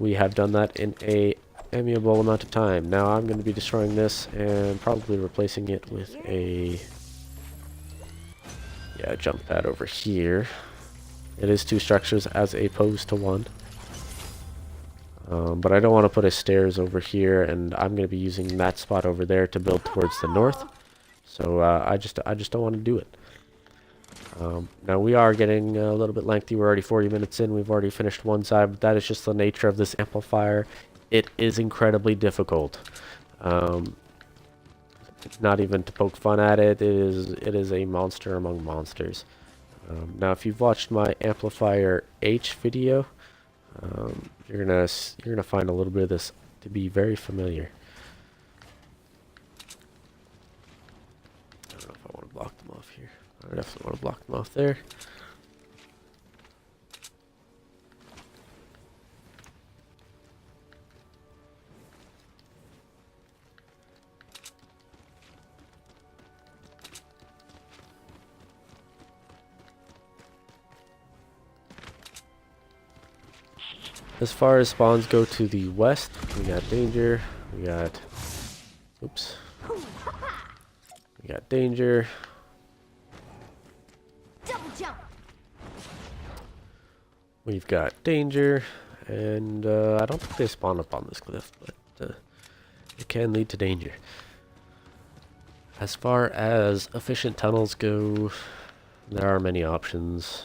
we have done that in a amiable amount of time. Now I'm going to be destroying this and probably replacing it with a jump pad over here. It is 2 structures as opposed to 1. But I don't want to put a stairs over here, and I'm going to be using that spot over there to build towards the north. So I just don't want to do it. Now we are getting a little bit lengthy. We're already 40 minutes in. We've already finished one side, but that is just the nature of this amplifier. It is incredibly difficult. Not even to poke fun at it. It is a monster among monsters. Now, if you've watched my amplifier H video, you're gonna find a little bit of this to be very familiar. I don't know if I want to block them off here. I definitely want to block them off there. As far as spawns go to the west, we got danger. We got, oops. We got danger. We've got danger, and I don't think they spawn up on this cliff, but it can lead to danger. As far as efficient tunnels go, there are many options.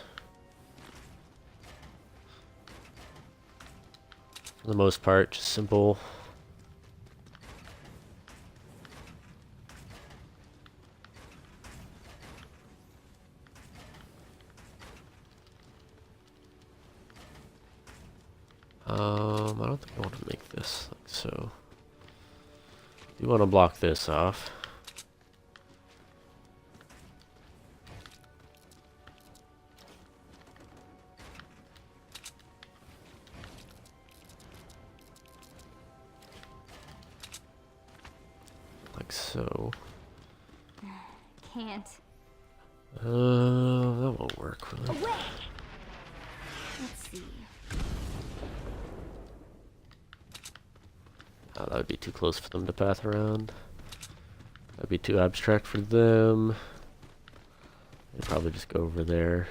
For the most part, just simple. I don't think I want to make this like so. You want to block this off. Like so. Can't. That won't work really. Let's see. Oh, that would be too close for them to path around. That'd be too abstract for them. They'd probably just go over there.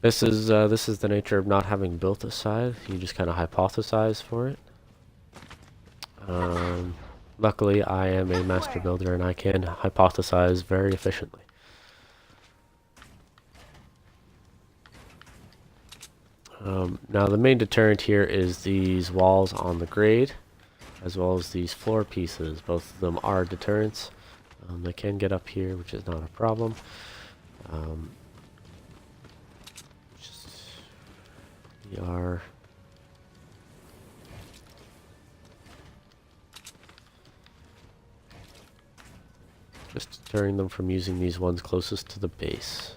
This is the nature of not having built a side. You just kind of hypothesize for it. Luckily, I am a master builder and I can hypothesize very efficiently. Now the main deterrent here is these walls on the grade, as well as these floor pieces. Both of them are deterrents. They can get up here, which is not a problem. We are just deterring them from using these ones closest to the base.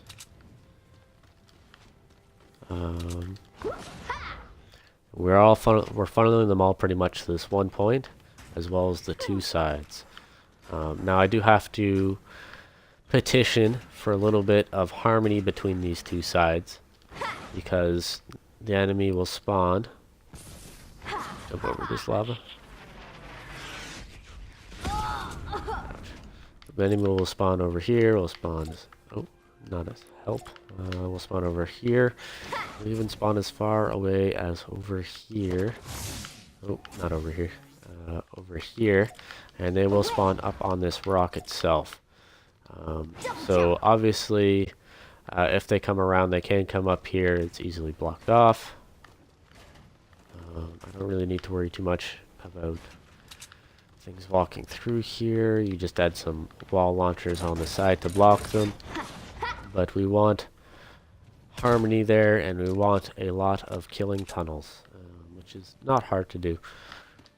We're funneling them all pretty much to this one point, as well as the 2 sides. Now I do have to petition for a little bit of harmony between these 2 sides, because the enemy will spawn. Jump over this lava. The enemy will spawn over here. Will spawn. Oh, not as help. We'll spawn over here. We'll even spawn as far away as over here. Oh, not over here. Over here. And they will spawn up on this rock itself. So obviously, if they come around, they can come up here. It's easily blocked off. I don't really need to worry too much about things walking through here. You just add some wall launchers on the side to block them. But we want harmony there, and we want a lot of killing tunnels, which is not hard to do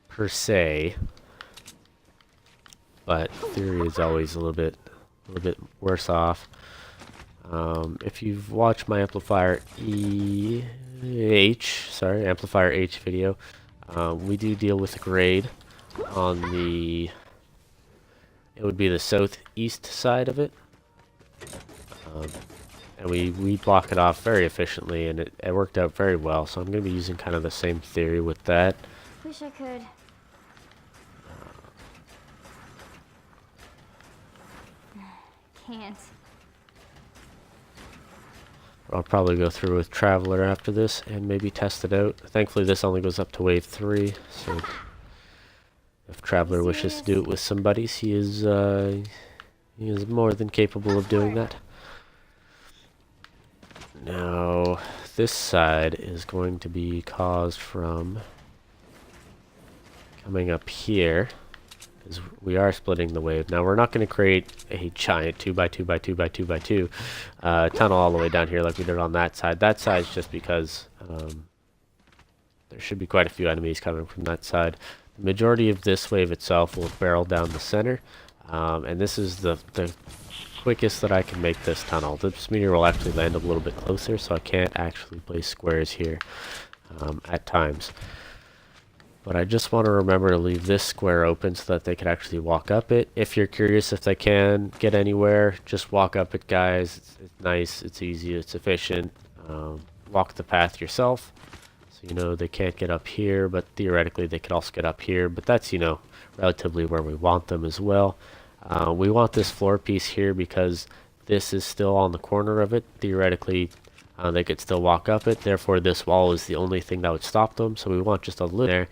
per se, but theory is always a little bit worse off. If you've watched my amplifier amplifier H video, we do deal with grade on the, it would be the southeast side of it. And we block it off very efficiently, and it worked out very well. So I'm going to be using kind of the same theory with that. Wish I could. Can't. I'll probably go through with Traveler after this and maybe test it out. Thankfully, this only goes up to wave 3, so if Traveler wishes to do it with some buddies, he is more than capable of doing that. Now, this side is going to be caused from coming up here, because we are splitting the wave. Now, we're not going to create a giant 2x2x2x2x2 tunnel all the way down here like we did on that side. That side's just because there should be quite a few enemies coming from that side. The majority of this wave itself will barrel down the center, and this is the quickest that I can make this tunnel. This meteor will actually land a little bit closer, so I can't actually place squares here at times. But I just want to remember to leave this square open so that they can actually walk up it. If you're curious if they can get anywhere, just walk up it, guys. It's nice, it's easy, it's efficient. Walk the path yourself. So, you know, they can't get up here, but theoretically they could also get up here. But that's, you know, relatively where we want them as well. We want this floor piece here because this is still on the corner of it. Theoretically, they could still walk up it. Therefore, this wall is the only thing that would stop them. So we want just a little there.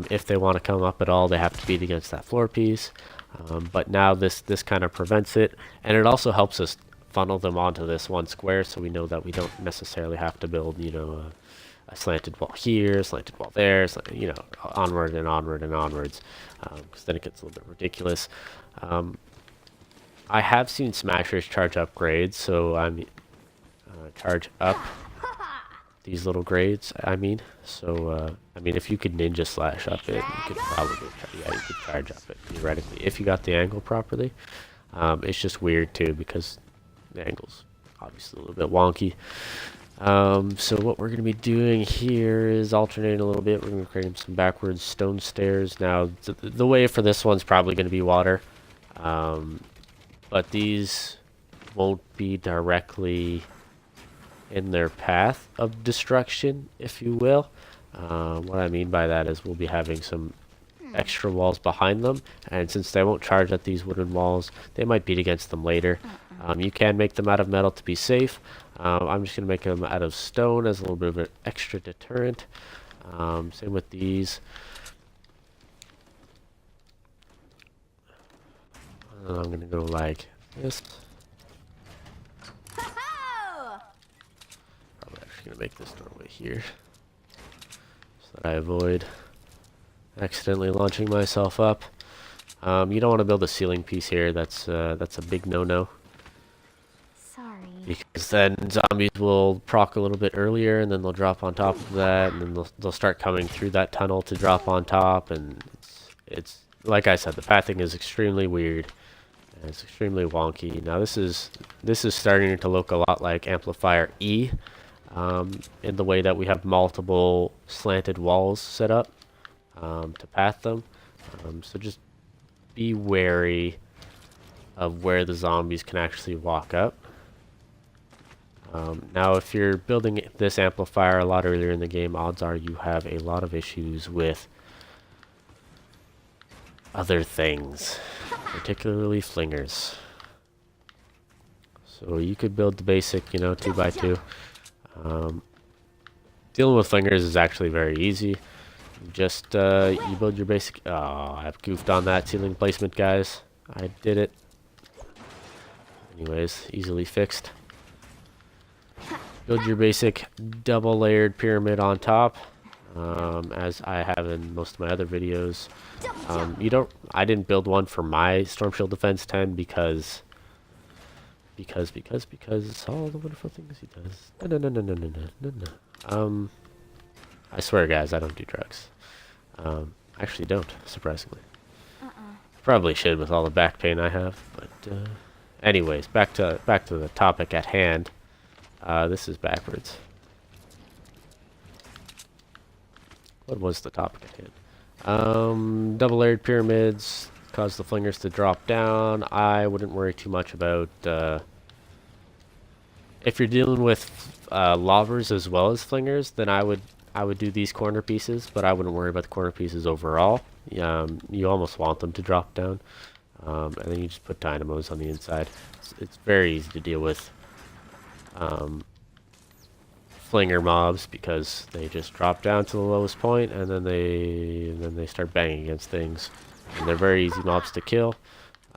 If they want to come up at all, they have to beat against that floor piece. But now this kind of prevents it. And it also helps us funnel them onto this one square, so we know that we don't necessarily have to build, you know, a slanted wall here, slanted wall there, you know, onward and onward and onwards. Because then it gets a little bit ridiculous. I have seen smashers charge upgrades, so I'm charge up these little grades. I mean, so I mean, if you could ninja slash up it, you could probably, yeah, you could charge up it theoretically if you got the angle properly. It's just weird too because the angle's obviously a little bit wonky. So what we're going to be doing here is alternating a little bit. We're going to create some backwards stone stairs. Now, the way for this one's probably going to be water. But these won't be directly in their path of destruction, if you will. What I mean by that is we'll be having some extra walls behind them. And since they won't charge at these wooden walls, they might beat against them later. You can make them out of metal to be safe. I'm just going to make them out of stone as a little bit of an extra deterrent. Same with these. And I'm going to go like this. Probably actually going to make this doorway here so that I avoid accidentally launching myself up. You don't want to build a ceiling piece here. That's a big no-no. Because then zombies will proc a little bit earlier, and then they'll drop on top of that, and then they'll start coming through that tunnel to drop on top, and it's like I said, the pathing is extremely weird, and it's extremely wonky. Now this is starting to look a lot like Amplifier E, in the way that we have multiple slanted walls set up to path them. So just be wary of where the zombies can actually walk up. Now, if you're building this amplifier a lot earlier in the game, odds are you have a lot of issues with other things, particularly flingers. So you could build the basic, you know, 2x2. Dealing with flingers is actually very easy. You just you build your basic. Oh, I've goofed on that ceiling placement, guys. I did it. Anyways, easily fixed. Build your basic double layered pyramid on top, as I have in most of my other videos. I didn't build one for my Storm Shield Defense 10 because it's all the wonderful things he does. No. I swear, guys, I don't do drugs. I actually don't, surprisingly. Probably should with all the back pain I have, but anyways, back to the topic at hand. This is backwards. What was the topic at hand? Double layered pyramids cause the flingers to drop down. I wouldn't worry too much about if you're dealing with lobbers as well as flingers, then I would do these corner pieces, but I wouldn't worry about the corner pieces overall. You almost want them to drop down, and then you just put dynamos on the inside. It's very easy to deal with flinger mobs because they just drop down to the lowest point, and then they start banging against things, and they're very easy mobs to kill.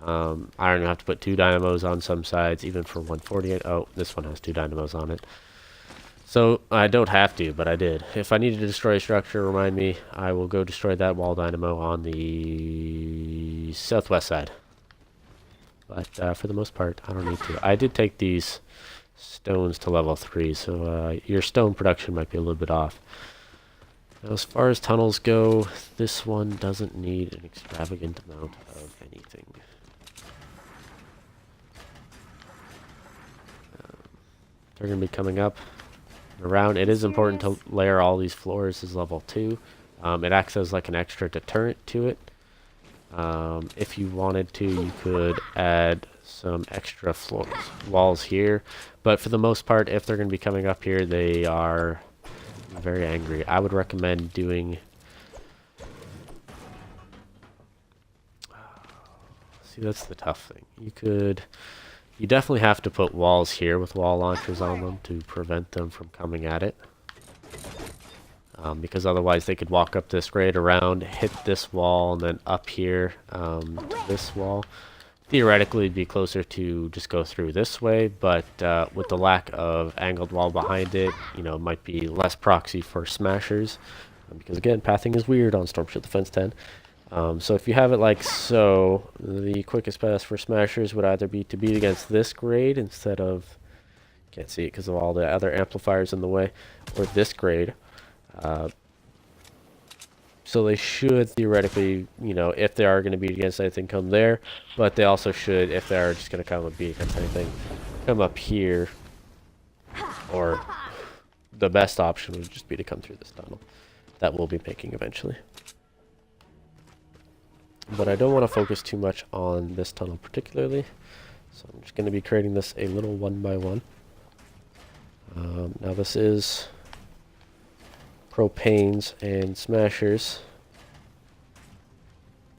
I don't even have to put 2 dynamos on some sides, even for 148. Oh, this one has 2 dynamos on it. So I don't have to, but I did. If I need to destroy a structure, remind me. I will go destroy that wall dynamo on the southwest side. But for the most part, I don't need to. I did take these stones to level 3, so your stone production might be a little bit off. Now, as far as tunnels go, this one doesn't need an extravagant amount of anything. They're going to be coming up around. It is important to layer all these floors as level 2. It acts as like an extra deterrent to it. If you wanted to, you could add some extra walls here, but for the most part, if they're going to be coming up here, they are very angry. I would recommend doing see, that's the tough thing. You definitely have to put walls here with wall launchers on them to prevent them from coming at it. Because otherwise they could walk up this grade around, hit this wall, and then up here to this wall. Theoretically, it'd be closer to just go through this way, but with the lack of angled wall behind it, you know, it might be less proxy for smashers. Because again, pathing is weird on Storm Shield Defense 10. So if you have it like so, the quickest path for smashers would either be to beat against this grade instead of, can't see it because of all the other amplifiers in the way, or this grade. So they should theoretically, you know, if they are going to beat against anything, come there, but they also should, if they are just going to come and beat against anything, come up here, or the best option would just be to come through this tunnel. That we'll be making eventually. But I don't want to focus too much on this tunnel particularly, so I'm just going to be creating this a little one by one. Now this is propanes and smashers,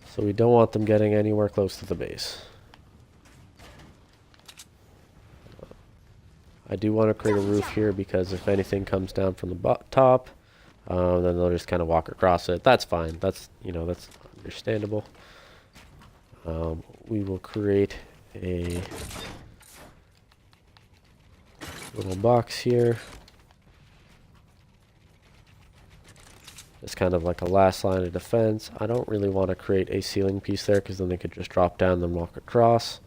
so we don't want them getting anywhere close to the base. I do want to create a roof here because if anything comes down from the top, then they'll just kind of walk across it. That's fine. That's, you know, that's understandable. We will create a little box here. It's kind of like a last line of defense. I don't really want to create a ceiling piece there because then they could just drop down and then walk across.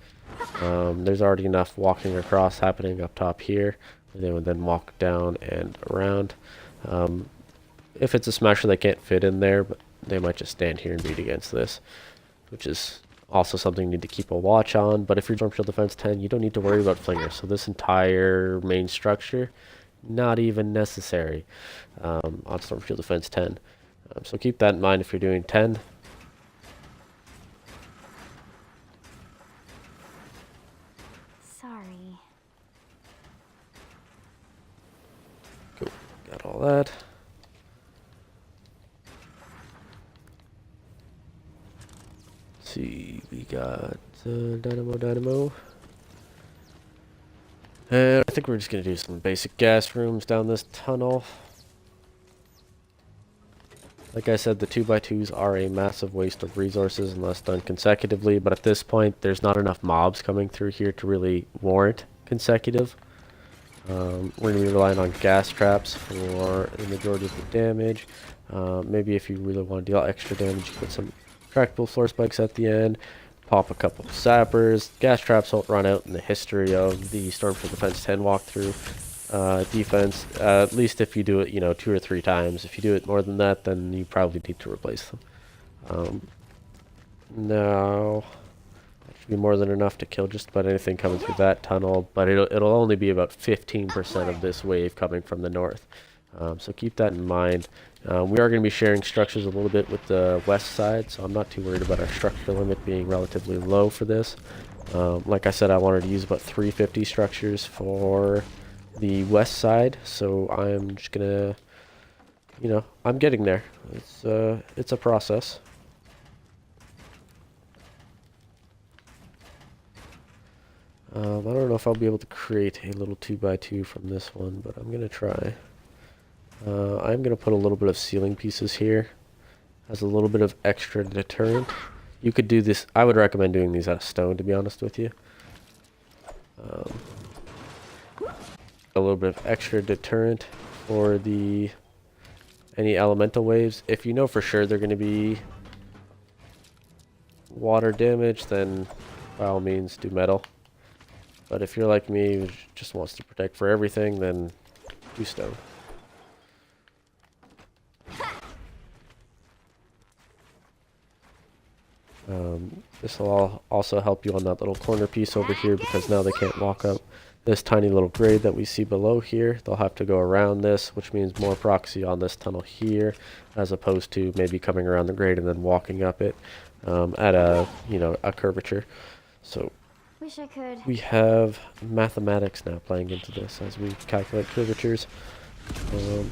There's already enough walking across happening up top here. They would then walk down and around. If it's a smasher, they can't fit in there, but they might just stand here and beat against this, which is also something you need to keep a watch on. But if you're Storm Shield Defense 10, you don't need to worry about flingers. So this entire main structure, not even necessary on Storm Shield Defense 10. So keep that in mind if you're doing 10. Sorry. Cool. Got all that. See, we got dynamo. And I think we're just going to do some basic gas rooms down this tunnel. Like I said, the 2x2s are a massive waste of resources unless done consecutively, but at this point, there's not enough mobs coming through here to really warrant consecutive. We're going to be relying on gas traps for the majority of the damage. Maybe if you really want to deal extra damage, you put some tractable floor spikes at the end, pop a couple of sappers. Gas traps won't run out in the history of the Storm Shield Defense 10 walkthrough defense, at least if you do it, you know, 2 or 3 times. If you do it more than that, then you probably need to replace them. Now, that should be more than enough to kill just about anything coming through that tunnel, but it'll only be about 15% of this wave coming from the north. So keep that in mind. We are going to be sharing structures a little bit with the west side, so I'm not too worried about our structure limit being relatively low for this. Like I said, I wanted to use about 350 structures for the west side, so I'm just gonna, you know, I'm getting there. It's a process. I don't know if I'll be able to create a little 2x2 from this one, but I'm gonna try. I'm gonna put a little bit of ceiling pieces here as a little bit of extra deterrent. You could do this. I would recommend doing these out of stone, to be honest with you. A little bit of extra deterrent for any elemental waves. If you know for sure they're going to be water damage, then by all means do metal. But if you're like me, who just wants to protect for everything, then do stone. This will also help you on that little corner piece over here, because now they can't walk up this tiny little grade that we see below here. They'll have to go around this, which means more proxy on this tunnel here, as opposed to maybe coming around the grade and then walking up it at a, you know, a curvature. So Wish I could. we have mathematics now playing into this as we calculate curvatures.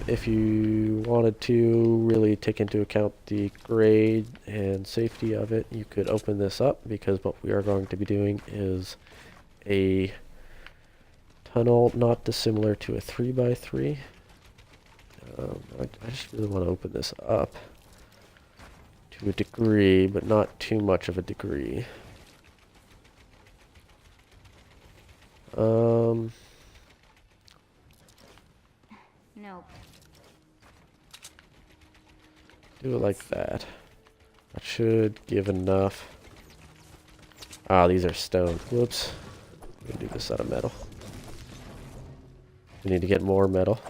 If you wanted to really take into account the grade and safety of it, you could open this up, because what we are going to be doing is a tunnel not dissimilar to a 3x3. I just really want to open this up to a degree, but not too much of a degree. Nope. Do it like that. That should give enough. Ah, these are stone. Whoops. I'm gonna do this out of metal. We need to get more metal.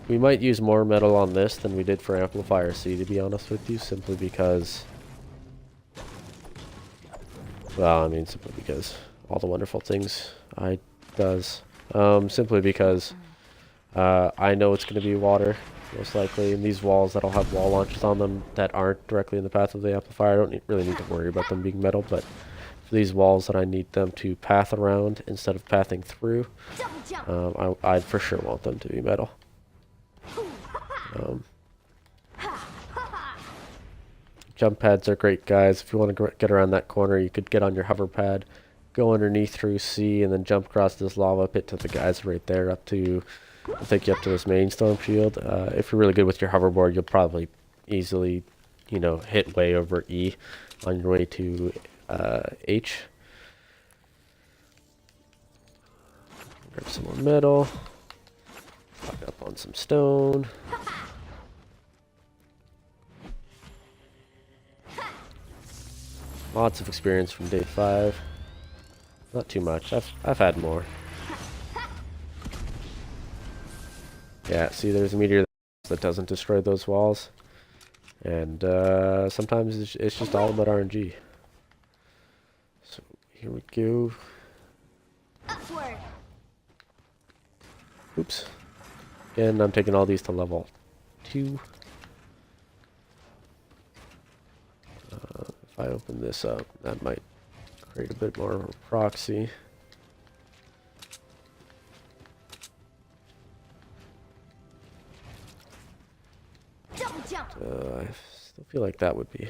We might use more metal on this than we did for Amplifier C, to be honest with you, simply because... Well, I mean, simply because all the wonderful things I does. Simply because I know it's going to be water, most likely, and these walls that'll have wall launches on them that aren't directly in the path of the amplifier, I don't really need to worry about them being metal, but for these walls that I need them to path around instead of pathing through, I'd for sure want them to be metal. Jump pads are great, guys. If you want to get around that corner, you could get on your hover pad, go underneath through C, and then jump across this lava pit to the guys right there up to... I'll take you up to this main storm shield. If you're really good with your hoverboard, you'll probably easily, you know, hit way over E on your way to H. Grab some more metal. Stock up on some stone. Lots of experience from day 5. Not too much. I've had more. Yeah, see, there's a meteor that doesn't destroy those walls, and sometimes it's just all about RNG. So here we go. Upward. Oops. Again, I'm taking all these to level 2. If I open this up, that might create a bit more of a proxy. I still feel like that would be...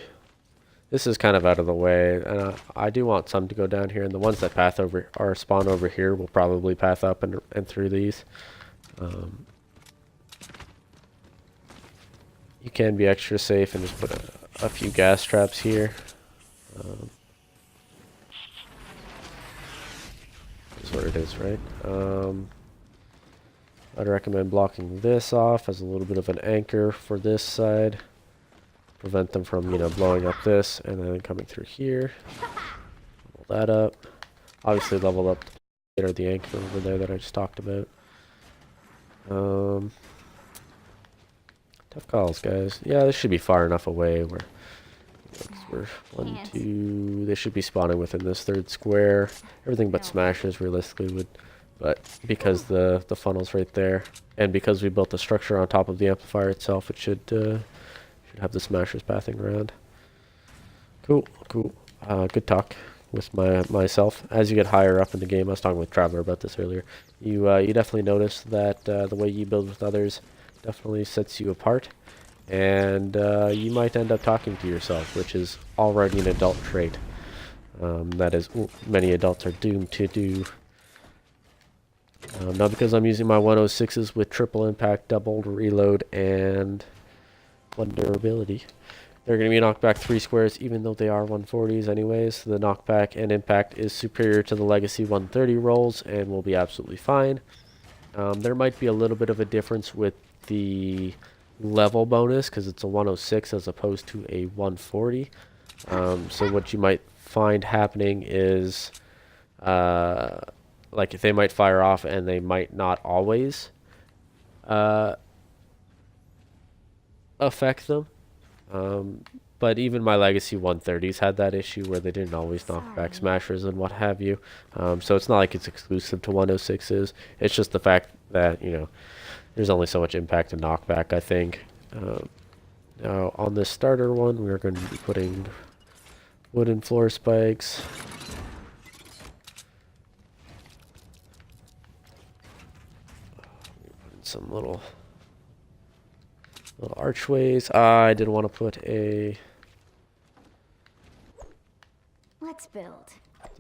This is kind of out of the way, and I do want some to go down here, and the ones that path over or spawn over here will probably path up and through these. You can be extra safe and just put a few gas traps here. That's what it is, right? I'd recommend blocking this off as a little bit of an anchor for this side. Prevent them from, you know, blowing up this and then coming through here. Level that up. Obviously level up the anchor over there that I just talked about. Tough calls, guys. Yeah, this should be far enough away where we're 1, 2. They should be spawning within this 3rd square. Everything but smashes realistically would, but because the funnel's right there, and because we built the structure on top of the amplifier itself, it should have the smashers pathing around. Cool, cool. Good talk. with myself. As you get higher up in the game, I was talking with Traveler about this earlier, you definitely notice that the way you build with others definitely sets you apart. And you might end up talking to yourself, which is already an adult trait. That is, many adults are doomed to do. Now because I'm using my 106s with triple impact, doubled reload, and 1 durability, they're going to be knocked back 3 squares, even though they are 140s anyways. The knockback and impact is superior to the Legacy 130 rolls and will be absolutely fine. There might be a little bit of a difference with the level bonus, because it's a 106 as opposed to a 140. So what you might find happening is, like, if they might fire off and they might not always affect them. But even my Legacy 130s had that issue where they didn't always knock back smashers and what have you. So it's not like it's exclusive to 106s. It's just the fact that, you know, there's only so much impact and knockback, I think. Now, on this starter one, we're going to be putting wooden floor spikes. Some little archways. I did want to put a... Let's build.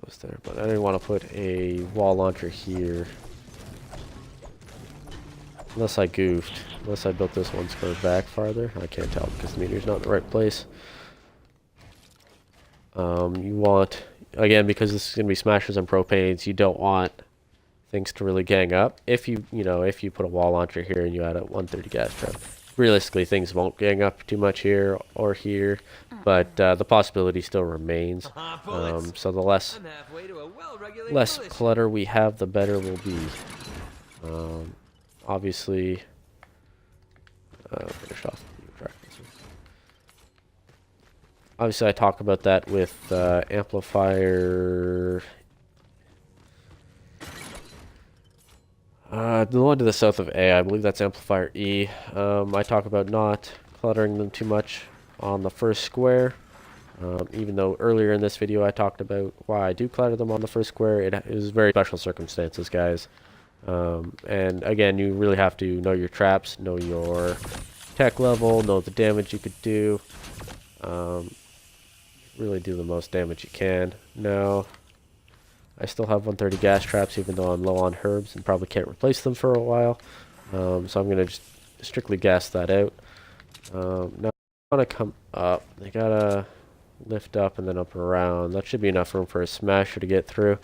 Those there, but I didn't want to put a wall launcher here. Unless I goofed. Unless I built this one square back farther. I can't tell because the meter's not in the right place. You want, again, because this is going to be smashers and propanes, you don't want things to really gang up. If you put a wall launcher here and you add a 130 gas trap, realistically things won't gang up too much here or here, but the possibility still remains. So the less clutter we have, the better we'll be. Obviously, finish off the track. Obviously, I talk about that with amplifier. The one to the south of A, I believe that's amplifier E. I talk about not cluttering them too much on the first square. Even though earlier in this video I talked about why I do clutter them on the first square, it is very special circumstances, guys. And again, you really have to know your traps, know your tech level, know the damage you could do. Really do the most damage you can. Now, I still have 130 gas traps even though I'm low on herbs and probably can't replace them for a while. So I'm going to just strictly gas that out. Now I want to come up. I gotta lift up and then up and around. That should be enough room for a smasher to get through.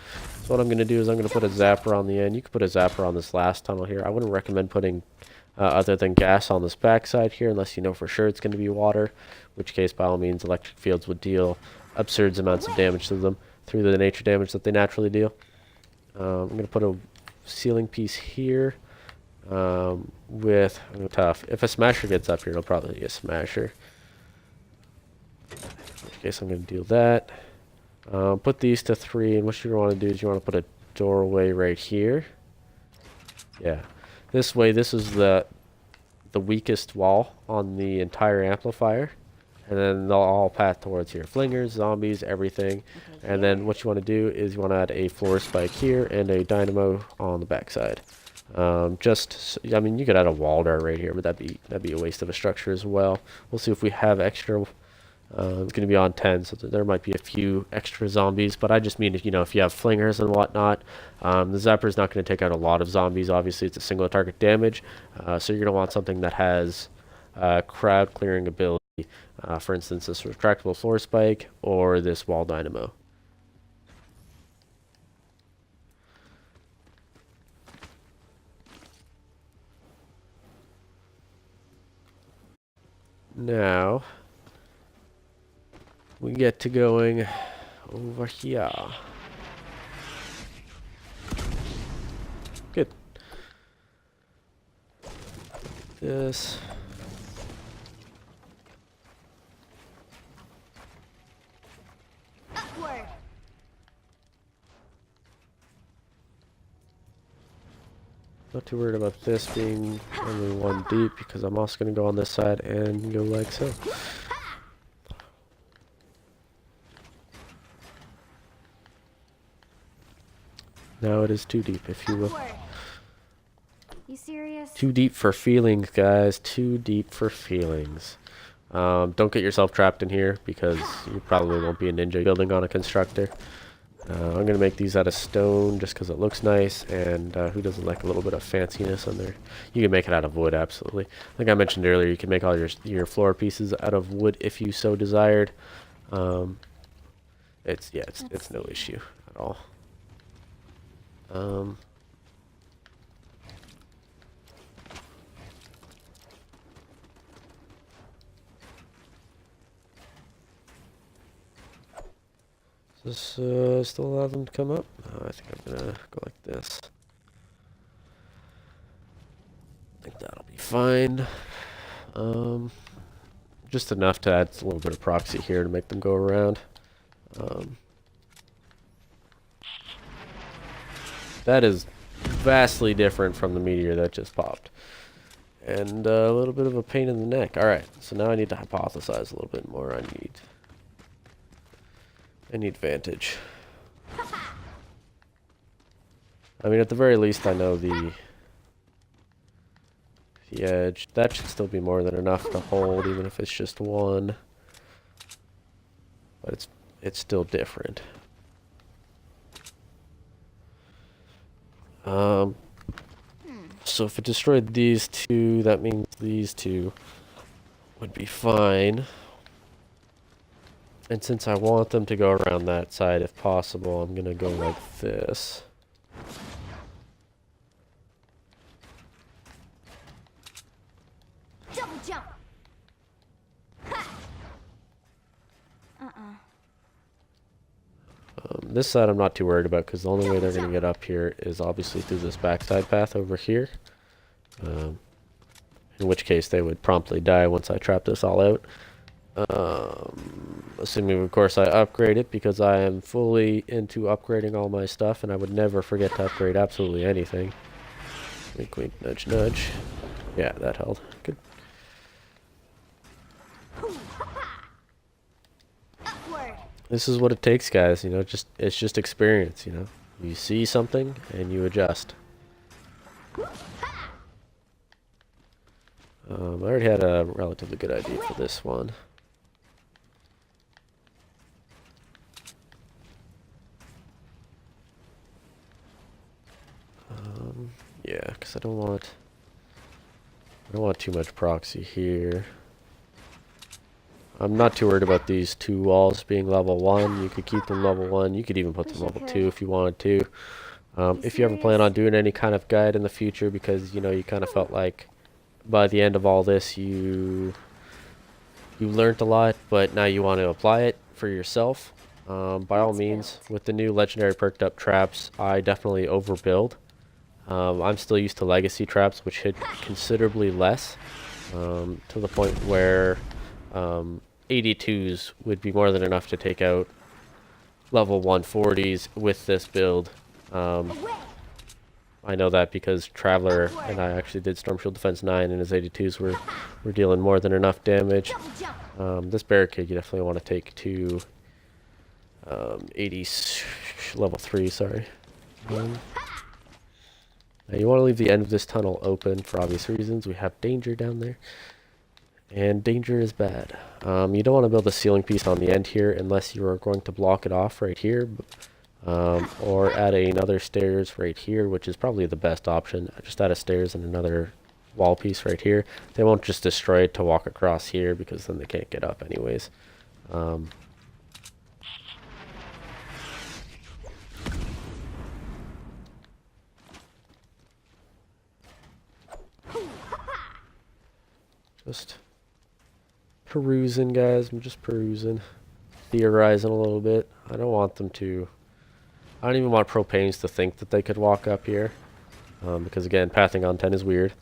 So what I'm going to do is I'm going to put a zapper on the end. You could put a zapper on this last tunnel here. I wouldn't recommend putting other than gas on this backside here unless you know for sure it's going to be water, in which case by all means electric fields would deal absurd amounts of damage to them through the nature damage that they naturally deal. I'm going to put a ceiling piece here with tough. If a smasher gets up here, it'll probably be a smasher. In which case I'm going to deal that. Put these to 3, and what you want to do is you want to put a doorway right here. Yeah. This way, this is the weakest wall on the entire amplifier. And then they'll all path towards here. Flingers, zombies, everything. Okay, and then what you want to do is you want to add a floor spike here and a dynamo on the backside. I mean, you could add a wall dart right here, but that'd be a waste of a structure as well. We'll see if we have extra. It's going to be on 10, so there might be a few extra zombies. But I just mean, if you have flingers and whatnot, the zapper is not going to take out a lot of zombies. Obviously, it's a single target damage, so you're going to want something that has crowd clearing ability. For instance, this retractable floor spike or this wall dynamo. Now we get to going over here. Good. This. Upward. Not too worried about this being only 1 deep because I'm also going to go on this side and go like so. Now it is too deep, if you will. Upward. You serious? Too deep for feelings, guys. Too deep for feelings. Don't get yourself trapped in here because you probably won't be a ninja building on a constructor. I'm going to make these out of stone just because it looks nice, and who doesn't like a little bit of fanciness on there? You can make it out of wood, absolutely. Like I mentioned earlier, you can make all your floor pieces out of wood if you so desired. It's no issue at all. Does this still allow them to come up? I think I'm gonna go like this. I think that'll be fine. Just enough to add a little bit of proxy here to make them go around. That is vastly different from the meteor that just popped. And a little bit of a pain in the neck. Alright, so now I need to hypothesize a little bit more. I need vantage. I mean, at the very least, I know the edge. That should still be more than enough to hold, even if it's just one. But it's still different. So if it destroyed these two, that means these two would be fine. And since I want them to go around that side if possible, I'm gonna go like this. Double jump. This side I'm not too worried about because the only way they're going to get up here is obviously through this backside path over here. In which case they would promptly die once I trap this all out. Assuming of course I upgrade it because I am fully into upgrading all my stuff and I would never forget to upgrade absolutely anything. Wink wink nudge nudge. Yeah, that held. Good. This is what it takes, guys, you know, it's just experience, you know. You see something and you adjust. I already had a relatively good idea for this one. Yeah, because I don't want too much proxy here. I'm not too worried about these two walls being level 1. You could keep them level 1. You could even put them level 2 if you wanted to. If you ever plan on doing any kind of guide in the future because, you know, you kind of felt like by the end of all this you learned a lot, but now you want to apply it for yourself, by all means. With the new legendary perked up traps, I definitely overbuild. I'm still used to legacy traps, which hit considerably less, to the point where 82s would be more than enough to take out level 140s with this build. I know that because Traveler and I actually did Storm Shield Defense 9 and his 82s were dealing more than enough damage. This barricade you definitely want to take to 80s level 3, sorry. Now you want to leave the end of this tunnel open for obvious reasons. We have danger down there. And danger is bad. You don't want to build a ceiling piece on the end here unless you are going to block it off right here. Or add another stairs right here, which is probably the best option. Just add a stairs and another wall piece right here. They won't just destroy it to walk across here because then they can't get up anyways. Just perusing, guys. I'm just perusing, theorizing a little bit. I don't want them to. I don't even want propanes to think that they could walk up here, because again, pathing on 10 is weird.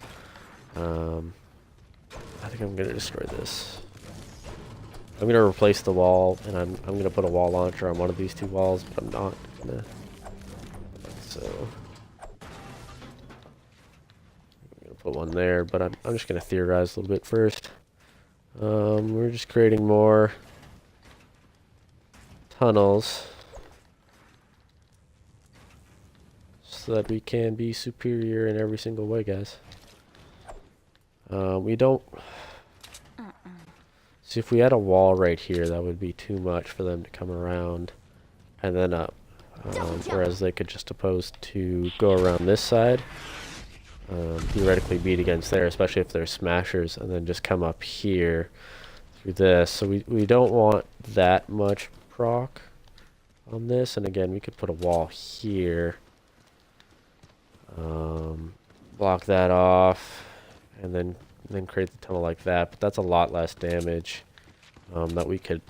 I think I'm gonna destroy this. I'm gonna replace the wall, and I'm gonna put a wall launcher on one of these two walls, but I'm not gonna. So I'm gonna put one there, but I'm just gonna theorize a little bit first. We're just creating more tunnels. so that we can be superior in every single way, guys. We don't... See, if we had a wall right here, that would be too much for them to come around and then up. Whereas they could just oppose to go around this side, theoretically beat against there, especially if they're smashers, and then just come up here through this. So we don't want that much proc on this. And again, we could put a wall here, block that off, and then create the tunnel like that. But that's a lot less damage that we could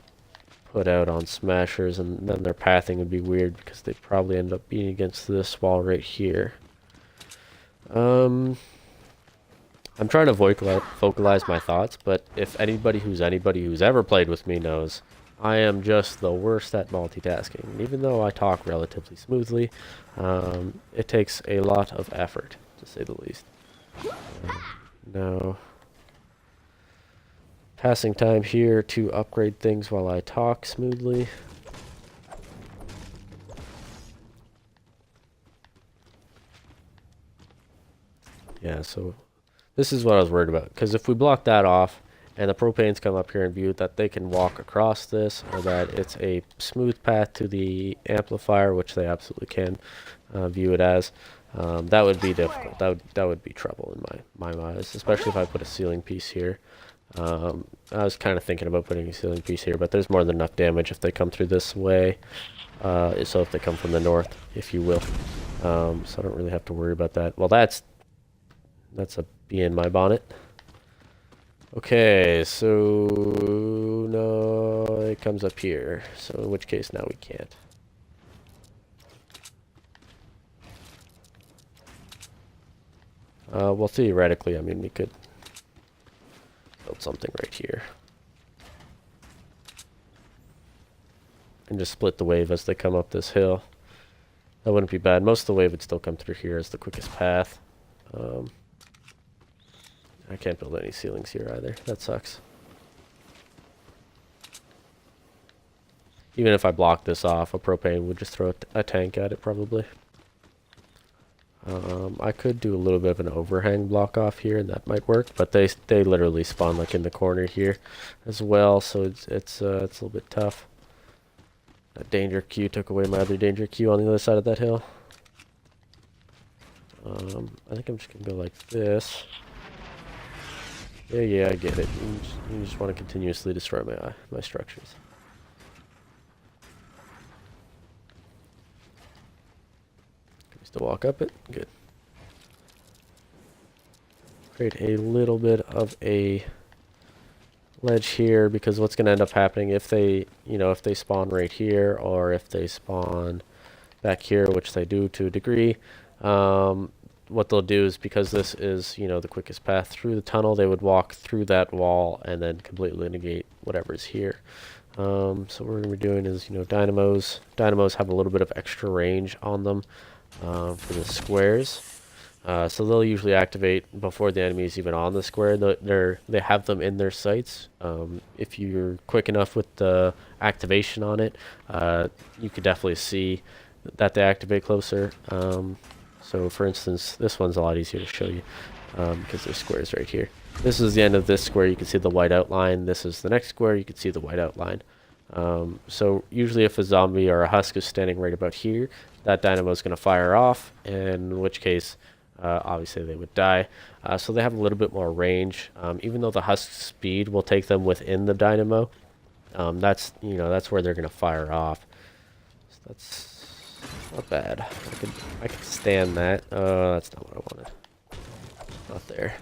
put out on smashers, and then their pathing would be weird because they'd probably end up being against this wall right here. I'm trying to vocalize my thoughts, but if anybody who's ever played with me knows, I am just the worst at multitasking. And even though I talk relatively smoothly, it takes a lot of effort, to say the least. Now, passing time here to upgrade things while I talk smoothly. Yeah, so this is what I was worried about, because if we block that off and the propanes come up here and view that they can walk across this, or that it's a smooth path to the amplifier, which they absolutely can view it as, that would be difficult. That would be trouble in my eyes, especially if I put a ceiling piece here. I was kind of thinking about putting a ceiling piece here, but there's more than enough damage if they come through this way. So if they come from the north, if you will. So I don't really have to worry about that. Well, that's a bee in my bonnet. Okay, so no, it comes up here. So in which case now we can't. Well, theoretically, I mean, we could build something right here. And just split the wave as they come up this hill. That wouldn't be bad. Most of the wave would still come through here as the quickest path. I can't build any ceilings here either. That sucks. Even if I block this off, a propane would just throw a tank at it probably. I could do a little bit of an overhang block off here, and that might work. But they literally spawn like in the corner here as well, so it's a little bit tough. That danger queue took away my other danger queue on the other side of that hill. I think I'm just gonna go like this. Yeah, I get it. You just want to continuously destroy my structures. Can we still walk up it? Good. Create a little bit of a ledge here, because what's going to end up happening if they spawn right here, or if they spawn back here, which they do to a degree, what they'll do is, because this is, the quickest path through the tunnel, they would walk through that wall and then completely negate whatever's here. So what we're going to be doing is, dynamos. Dynamos have a little bit of extra range on them for the squares. So they'll usually activate before the enemy is even on the square. They have them in their sights. If you're quick enough with the activation on it, you could definitely see that they activate closer. So for instance, this one's a lot easier to show you because there's squares right here. This is the end of this square. You can see the white outline. This is the next square. You can see the white outline. So usually if a zombie or a husk is standing right about here, that dynamo is going to fire off, in which case obviously they would die. So they have a little bit more range. Even though the husk speed will take them within the dynamo, that's where they're going to fire off. So that's not bad. I could stand that. That's not what I wanted. Not there.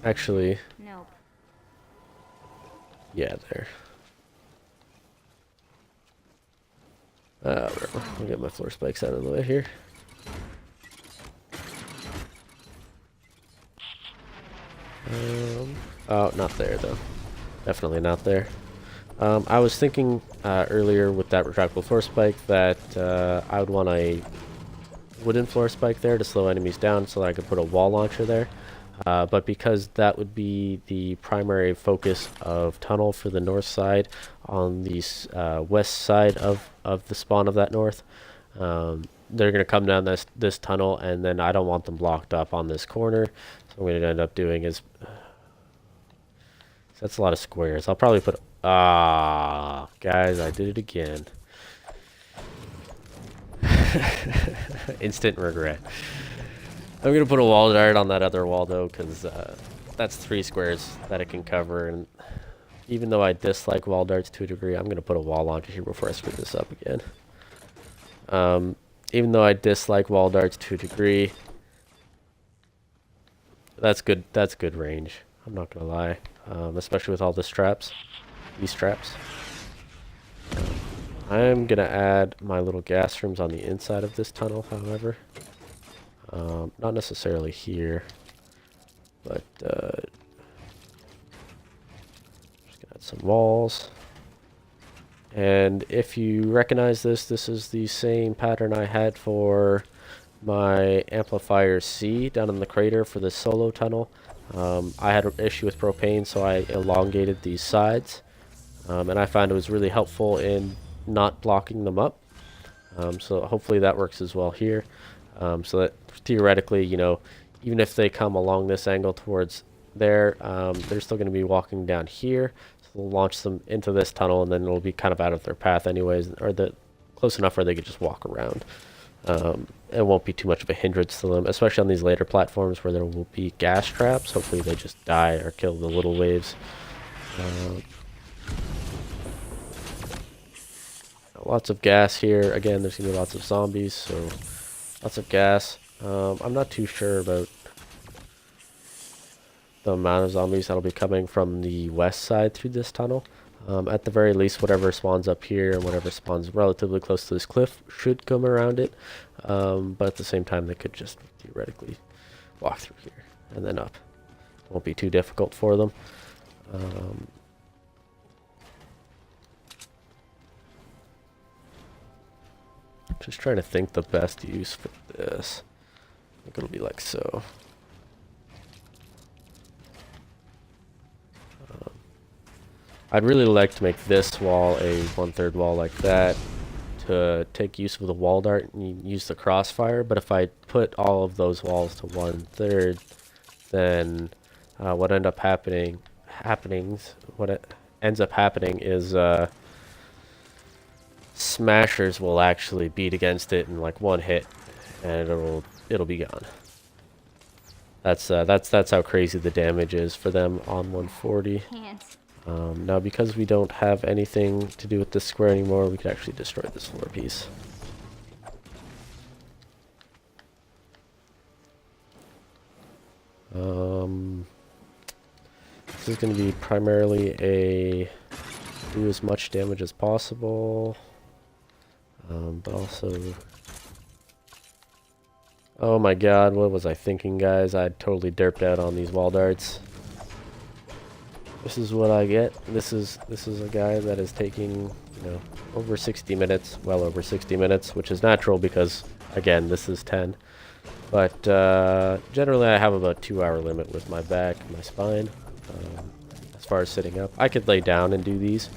Actually. Nope. Yeah, there. Whatever. I'll get my floor spikes out of the way here. Oh, not there though. Definitely not there. I was thinking earlier with that retractable floor spike that I would want a wooden floor spike there to slow enemies down so that I could put a wall launcher there. But because that would be the primary focus of tunnel for the north side on the west side of the spawn of that north, they're going to come down this tunnel, and then I don't want them blocked up on this corner. So what I'm going to end up doing is, that's a lot of squares. I'll probably put, guys, I did it again. Instant regret. I'm going to put a wall dart on that other wall, though, because that's 3 squares that it can cover. And even though I dislike wall darts to a degree, I'm going to put a wall launcher here before I screw this up again. Even though I dislike wall darts to a degree, that's good range. I'm not going to lie. Especially with all these traps. I'm going to add my little gas rooms on the inside of this tunnel, however. Not necessarily here, but just gonna add some walls. And if you recognize this is the same pattern I had for my amplifier C down in the crater for the solo tunnel. I had an issue with propane, so I elongated these sides, and I found it was really helpful in not blocking them up. So hopefully that works as well here. So that theoretically, you know, even if they come along this angle towards there, they're still going to be walking down here. So we'll launch them into this tunnel, and then it'll be kind of out of their path anyways, or close enough where they could just walk around. It won't be too much of a hindrance to them, especially on these later platforms where there will be gas traps. Hopefully they just die or kill the little waves. Lots of gas here. Again, there's going to be lots of zombies, so lots of gas. I'm not too sure about the amount of zombies that'll be coming from the west side through this tunnel. At the very least, whatever spawns up here and whatever spawns relatively close to this cliff should come around it. But at the same time, they could just theoretically walk through here and then up. It won't be too difficult for them. Just trying to think the best use for this. I think it'll be like so. I'd really like to make this wall a 1/3 wall like that to take use of the wall dart and use the crossfire. But if I put all of those walls to 1/3, then what ends up happening is smashers will actually beat against it in like one hit, and it'll be gone. That's how crazy the damage is for them on 140. Now, because we don't have anything to do with this square anymore, we could actually destroy this floor piece. This is going to be primarily a do as much damage as possible, but also... Oh my god, what was I thinking, guys? I totally derped out on these wall darts. This is what I get. This is a guy that is taking, you know, over 60 minutes, well over 60 minutes, which is natural because, again, this is 10. But generally I have about 2-hour limit with my back, my spine, as far as sitting up. I could lay down and do these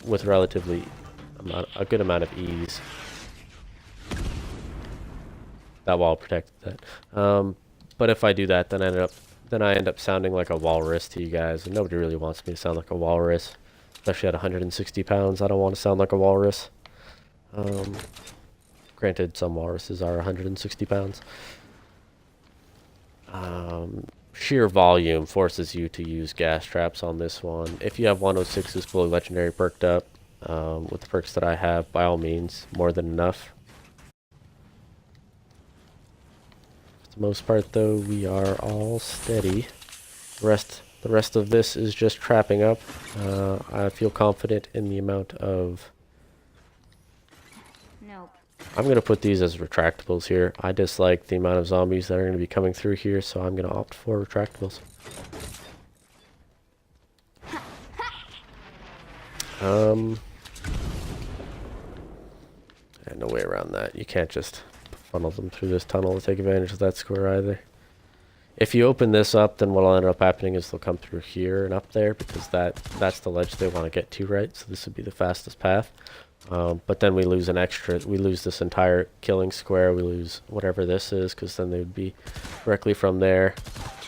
with relatively a good amount of ease. That wall protected that. But if I do that, then I end up sounding like a walrus to you guys, and nobody really wants me to sound like a walrus, especially at 160 pounds. I don't want to sound like a walrus. Granted, some walruses are 160 pounds. Sheer volume forces you to use gas traps on this one. If you have 106's fully legendary perked up, with the perks that I have, by all means, more than enough. For the most part, though, we are all steady. The rest of this is just trapping up. I feel confident in the amount of... Nope. I'm going to put these as retractables here. I dislike the amount of zombies that are going to be coming through here, so I'm going to opt for retractables. And no way around that. You can't just funnel them through this tunnel to take advantage of that square either. If you open this up, then what'll end up happening is they'll come through here and up there, because that's the ledge they want to get to, right? So this would be the fastest path. But then we lose we lose this entire killing square, we lose whatever this is, because then they would be directly from there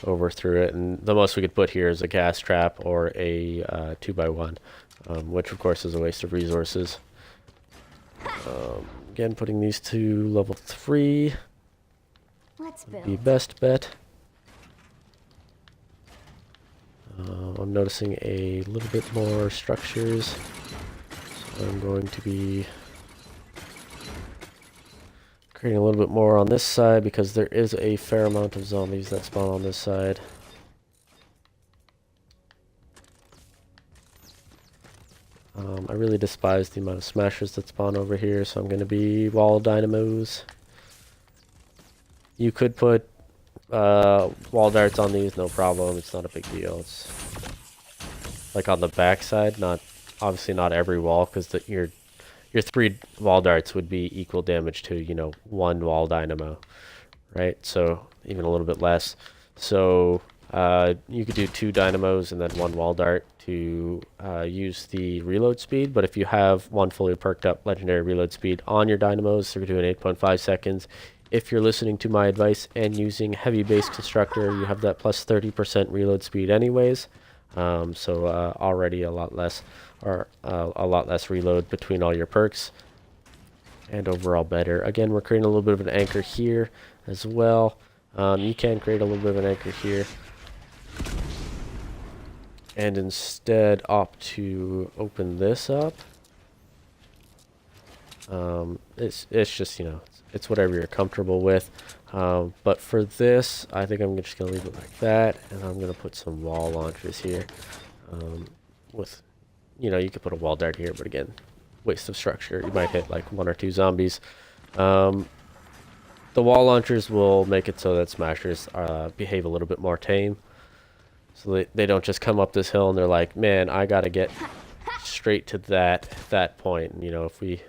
over through it. And the most we could put here is a gas trap or a 2x1, which of course is a waste of resources. Again, putting these to level 3 Let's would build. be best bet. I'm noticing a little bit more structures, so I'm going to be creating a little bit more on this side, because there is a fair amount of zombies that spawn on this side. I really despise the amount of smashers that spawn over here, so I'm going to be wall dynamos. You could put wall darts on these, no problem. It's not a big deal. It's like on the back side, not obviously not every wall, because your 3 wall darts would be equal damage to, you know, 1 wall dynamo, right? So even a little bit less. So you could do 2 dynamos and then 1 wall dart to use the reload speed. But if you have 1 fully perked up legendary reload speed on your dynamos, they're doing 8.5 seconds. If you're listening to my advice and using heavy base constructor, you have that plus 30% reload speed anyways. So already a lot less reload between all your perks, and overall better. Again, we're creating a little bit of an anchor here as well. You can create a little bit of an anchor here, and instead opt to open this up. It's just, you know, it's whatever you're comfortable with. But for this, I think I'm just gonna leave it like that, and I'm gonna put some wall launchers here. With, you know, you could put a wall dart here, but again, waste of structure. You might hit like 1 or 2 zombies. The wall launchers will make it so that smashers behave a little bit more tame. So they don't just come up this hill and they're like, man, I gotta get straight to that point. And, you know, if we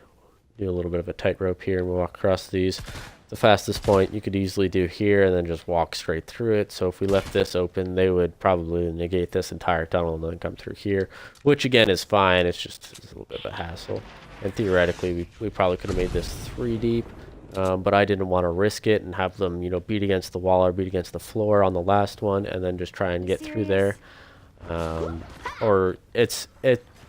do a little bit of a tightrope here and we walk across these, the fastest point you could easily do here and then just walk straight through it. So if we left this open, they would probably negate this entire tunnel and then come through here, which again is fine. It's just a little bit of a hassle. And theoretically, we probably could have made this 3 deep, but I didn't want to risk it and have them, you know, beat against the wall or beat against the floor on the last one and then just try and get through there. Or it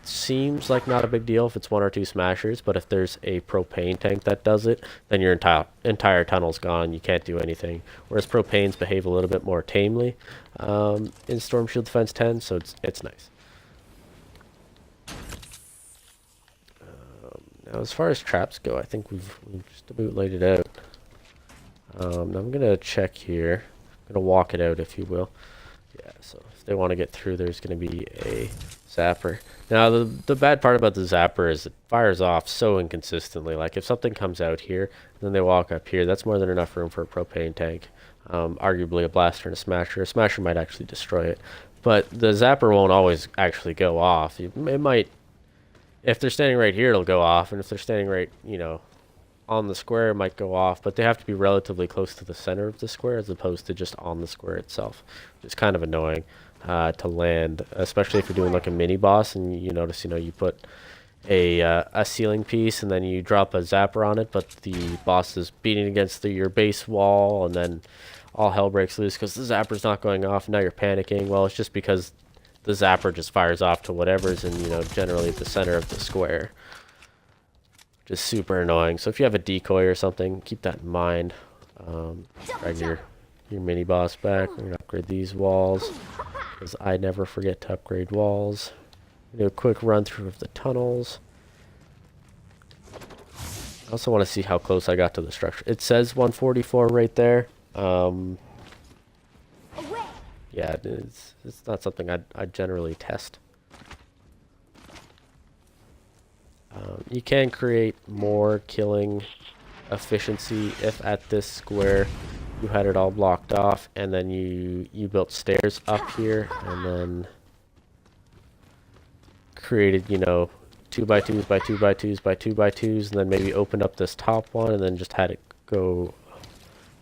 seems like not a big deal if it's 1 or 2 smashers, but if there's a propane tank that does it, then your entire tunnel's gone. You can't do anything. Whereas propanes behave a little bit more tamely in Storm Shield Defense 10, so it's nice. Now, as far as traps go, I think we've just about laid it out. Now I'm gonna check here. I'm gonna walk it out, if you will. Yeah, so if they want to get through, there's going to be a zapper. Now, the bad part about the zapper is it fires off so inconsistently. Like, if something comes out here, and then they walk up here, that's more than enough room for a propane tank. Arguably a blaster and a smasher. A smasher might actually destroy it. But the zapper won't always actually go off. It might, if they're standing right here, it'll go off. And if they're standing right, you know, on the square, it might go off, but they have to be relatively close to the center of the square as opposed to just on the square itself, which is kind of annoying to land, especially if you're doing like a mini boss and you notice, you know, you put a ceiling piece and then you drop a zapper on it, but the boss is beating against your base wall, and then all hell breaks loose because the zapper's not going off, and now you're panicking. Well, it's just because the zapper just fires off to whatever's in, you know, generally the center of the square. Just super annoying. So if you have a decoy or something, keep that in mind. Drag your mini boss back. We're gonna upgrade these walls, because I never forget to upgrade walls. Do a quick run through of the tunnels. I also want to see how close I got to the structure. It says 144 right there. Yeah, it's not something I generally test. You can create more killing efficiency if at this square you had it all blocked off and then you built stairs up here and then created, you know, 2x2s by 2x2s by 2x2s, and then maybe opened up this top one and then just had it go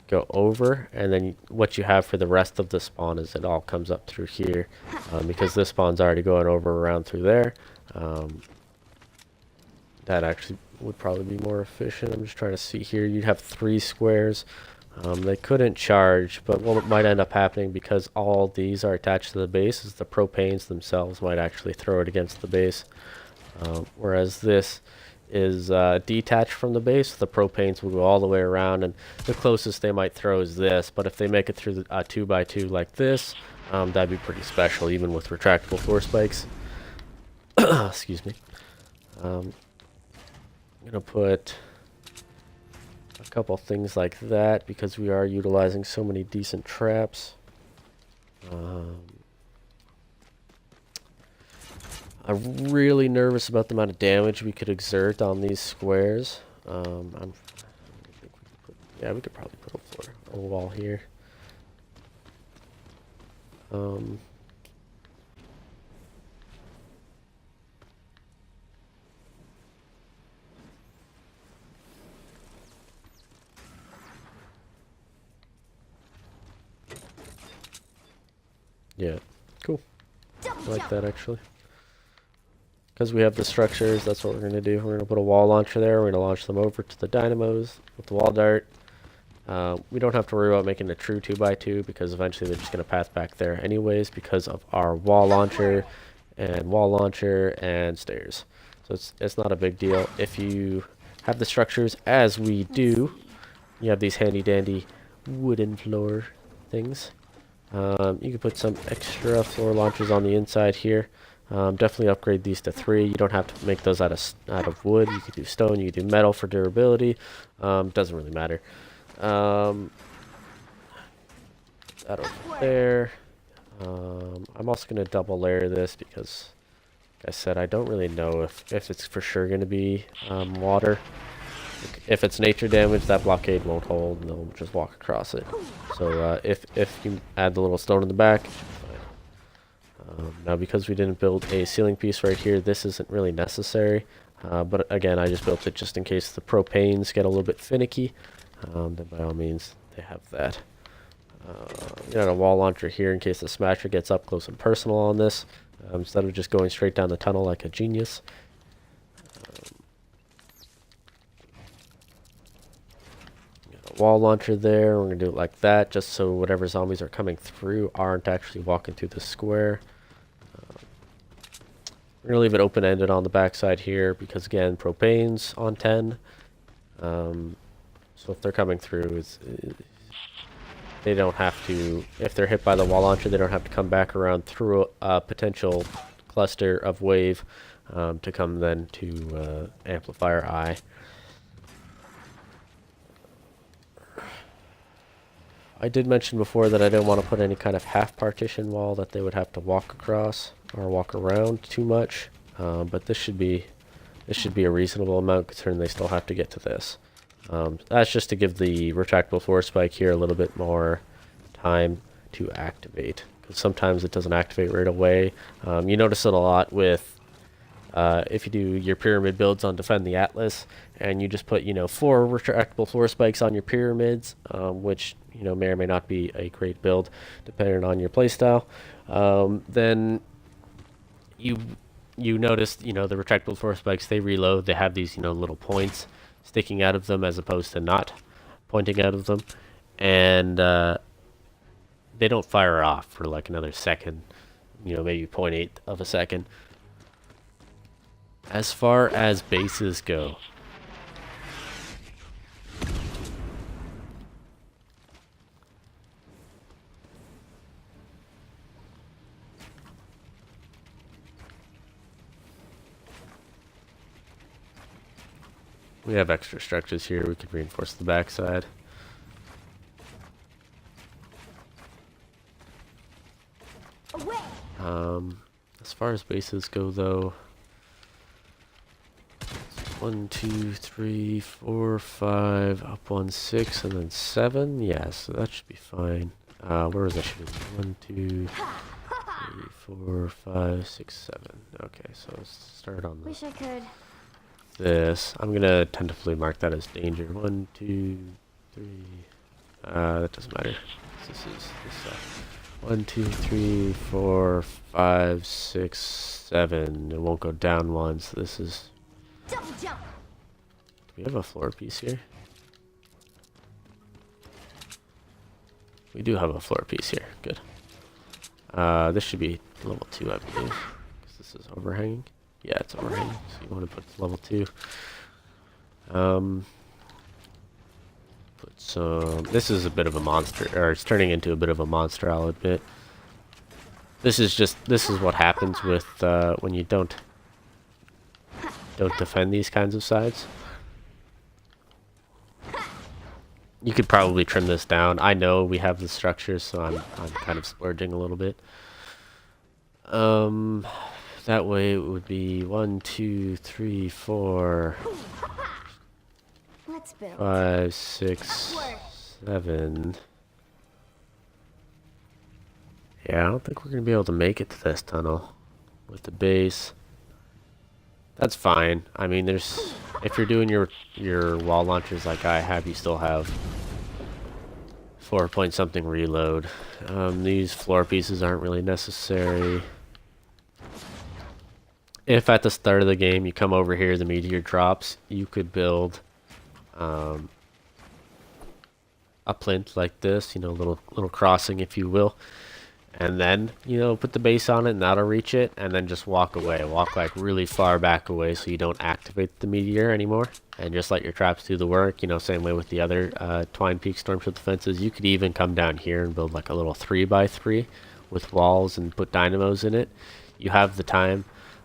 go over, and then what you have for the rest of the spawn is it all comes up through here, because this spawn's already going over around through there. That actually would probably be more efficient. I'm just trying to see here. You'd have 3 squares. They couldn't charge, but what might end up happening, because all these are attached to the base, is the propanes themselves might actually throw it against the base. Whereas this is detached from the base, the propanes will go all the way around, and the closest they might throw is this. But if they make it through the 2x2 like this, that'd be pretty special, even with retractable floor spikes. Excuse me. I'm gonna put a couple things like that because we are utilizing so many decent traps. I'm really nervous about the amount of damage we could exert on these squares. Yeah, we could probably put a wall here. Yeah, cool. I like that actually. Because we have the structures, that's what we're going to do. We're going to put a wall launcher there. We're going to launch them over to the dynamos with the wall dart. We don't have to worry about making a true 2x2 because eventually they're just going to path back there anyways because of our wall launcher and stairs. So it's not a big deal. If you have the structures as we do, you have these handy dandy wooden floor things. You can put some extra floor launchers on the inside here. Definitely upgrade these to 3. You don't have to make those out of wood. You could do stone, you could do metal for durability. Doesn't really matter. That over there. I'm also going to double layer this because, like I said, I don't really know if it's for sure going to be water. If it's nature damage, that blockade won't hold, and they'll just walk across it. So if you add the little stone in the back, now because we didn't build a ceiling piece right here, this isn't really necessary. But again, I just built it just in case the propanes get a little bit finicky. Then by all means, they have that. Got a wall launcher here in case the smasher gets up close and personal on this, instead of just going straight down the tunnel like a genius. Got a wall launcher there. We're going to do it like that just so whatever zombies are coming through aren't actually walking through the square. We're going to leave it open-ended on the backside here because, again, propane's on 10. So if they're coming through, they don't have to, if they're hit by the wall launcher, they don't have to come back around through a potential cluster of wave to come then to amplifier I. I did mention before that I didn't want to put any kind of half partition wall that they would have to walk across or walk around too much, but this should be a reasonable amount considering they still have to get to this. That's just to give the retractable floor spike here a little bit more time to activate, because sometimes it doesn't activate right away. You notice it a lot with if you do your pyramid builds on Defend the Atlas and you just put 4 retractable floor spikes on your pyramids, which may or may not be a great build depending on your playstyle. Then you notice the retractable floor spikes, they reload, they have these little points sticking out of them as opposed to not pointing out of them, and they don't fire off for like another second, maybe 0.8 of a second. As far as bases go, we have extra structures here. We could reinforce the backside. As far as bases go, though, 1, 2, 3, 4, 5, up 1, 6, and then 7. Yeah, so that should be fine. Where is that shooting? 1, 2, 3, 4, 5, 6, 7. Okay, so let's start on Wish I could. this. I'm gonna tentatively mark that as danger. 1, 2, 3. That doesn't matter. This is this 1, 2, 3, 4, 5, 6, 7. It won't go down one, so this is... Double jump. Do we have a floor piece here? We do have a floor piece here. Good. This should be level 2, I believe. Because this is overhanging. Yeah, it's overhanging. So you want to put level 2. Put some... This is a bit of a monster. Or it's turning into a bit of a monster, I'll admit. This is what happens with when you don't defend these kinds of sides. You could probably trim this down. I know we have the structures, so I'm kind of splurging a little bit. That way it would be 1, 2, 3, 4, Let's build. 5, 6, 7. Yeah, I don't think we're gonna be able to make it to this tunnel with the base. That's fine. I mean, there's, if you're doing your wall launchers like I have, you still have 4 point something reload. These floor pieces aren't really necessary. If at the start of the game you come over here, the meteor drops, you could build a plinth like this, you know, little crossing, if you will. And then, you know, put the base on it and that'll reach it, and then just walk away. Walk like really far back away so you don't activate the meteor anymore. And just let your traps do the work, you know, same way with the other Twine Peak Storm Shield defenses. You could even come down here and build like a little 3x3 with walls and put dynamos in it. You have the time.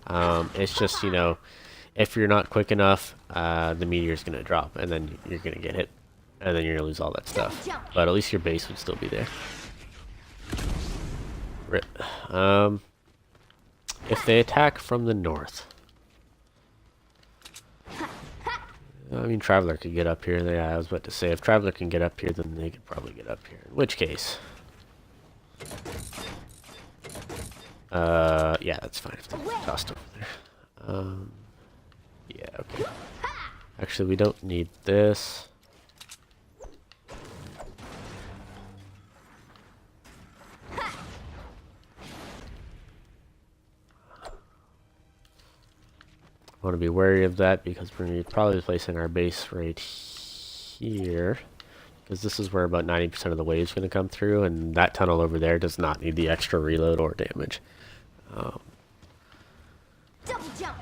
It's just, you know, if you're not quick enough, the meteor's going to drop and then you're going to get hit. And then you're going to lose all that stuff. But at least your base would still be there. Rip. If they attack from the north, I mean, Traveler could get up here. Yeah, I was about to say, if Traveler can get up here, then they could probably get up here. In which case, yeah, that's fine if they tossed over there. Yeah, okay. Actually, we don't need this. I want to be wary of that because we're going to be probably placing our base right here, because this is where about 90% of the wave is going to come through, and that tunnel over there does not need the extra reload or damage. Double jump.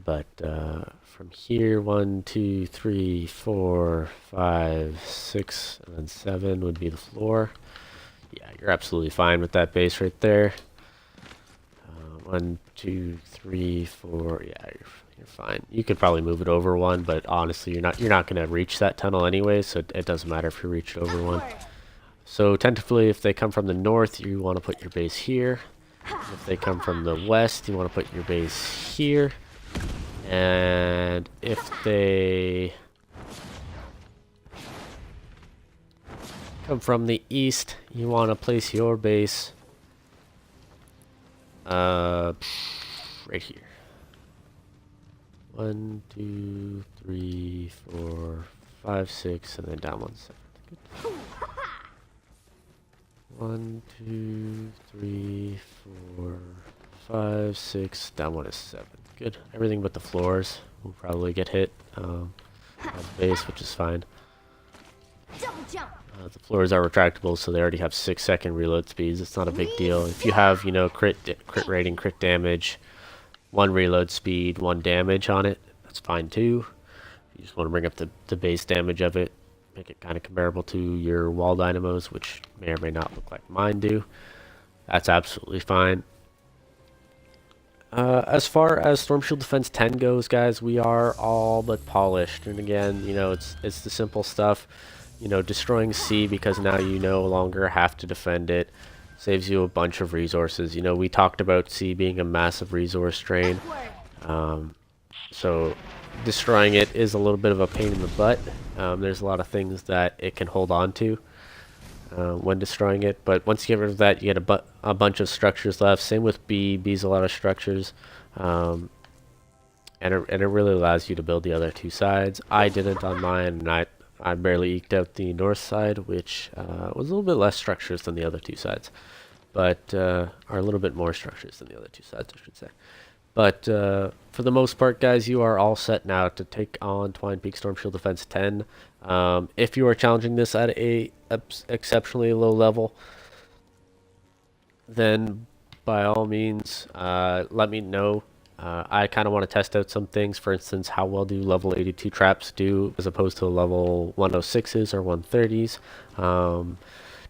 But from here, 1, 2, 3, 4, 5, 6, and then 7 would be the floor. Yeah, you're absolutely fine with that base right there. 1, 2, 3, 4. Yeah, you're fine. You could probably move it over one, but honestly, you're not going to reach that tunnel anyway, so it doesn't matter if you reach it over one. So tentatively, if they come from the north, you want to put your base here. If they come from the west, you want to put your base here. And if they come from the east, you want to place your base right here. 1, 2, 3, 4, 5, 6, and then down 1 second. Good. 1, 2, 3, 4, 5, 6, down 1 is 7. Good. Everything but the floors will probably get hit on the base, which is fine. Double jump. The floors are retractable, so they already have 6-second reload speeds. It's not a big deal. If you have, you know, crit rating, crit damage, 1 reload speed, 1 damage on it, that's fine too. You just want to bring up the base damage of it, make it kind of comparable to your wall dynamos, which may or may not look like mine do. That's absolutely fine. As far as Storm Shield Defense 10 goes, guys, we are all but polished. And again, you know, it's the simple stuff. You know, destroying C because now you no longer have to defend it. Saves you a bunch of resources. You know, we talked about C being a massive resource drain. So destroying it is a little bit of a pain in the butt. There's a lot of things that it can hold on to when destroying it. But once you get rid of that, you get a bunch of structures left. Same with B. B's a lot of structures. And it really allows you to build the other 2 sides. I didn't on mine, and I barely eked out the north side, which was a little bit less structures than the other two sides, but are a little bit more structures than the other two sides, I should say. But for the most part, guys, you are all set now to take on Twine Peak Storm Shield Defense 10. If you are challenging this at a exceptionally low level, then by all means, let me know. I kind of want to test out some things. For instance, how well do level 82 traps do as opposed to level 106s or 130s.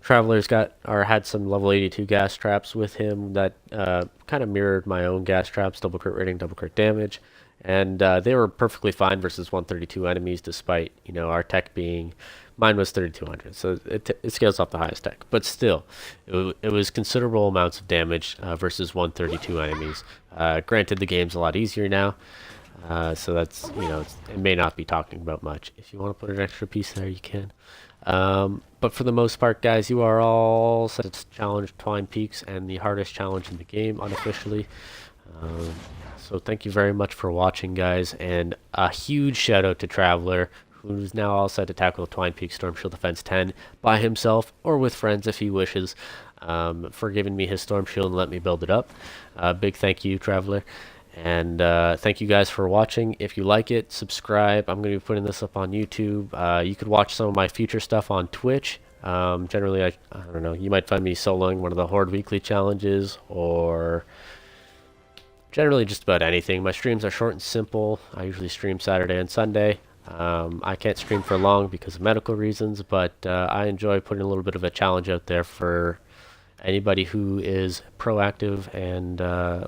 Traveler's had some level 82 gas traps with him that kind of mirrored my own gas traps, double crit rating, double crit damage, and they were perfectly fine versus 132 enemies, despite our tech being, mine was 3200, so it scales off the highest tech, but still, it was considerable amounts of damage versus 132 enemies. Granted, the game's a lot easier now. So that's, it may not be talking about much. If you want to put an extra piece there, you can. But for the most part, guys, you are all set to challenge Twine Peaks and the hardest challenge in the game unofficially. So thank you very much for watching, guys, and a huge shout out to Traveler, who's now all set to tackle Twine Peaks Storm Shield Defense 10 by himself or with friends if he wishes, for giving me his Storm Shield and let me build it up. Big thank you, Traveler. And thank you guys for watching. If you like it, subscribe. I'm going to be putting this up on YouTube. You could watch some of my future stuff on Twitch. Generally, I don't know, you might find me soloing one of the Horde Weekly challenges, or generally just about anything. My streams are short and simple. I usually stream Saturday and Sunday. I can't stream for long because of medical reasons, but I enjoy putting a little bit of a challenge out there for anybody who is proactive and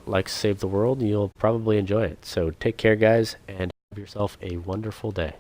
likes to save the world. You'll probably enjoy it. So take care, guys, and have yourself a wonderful day.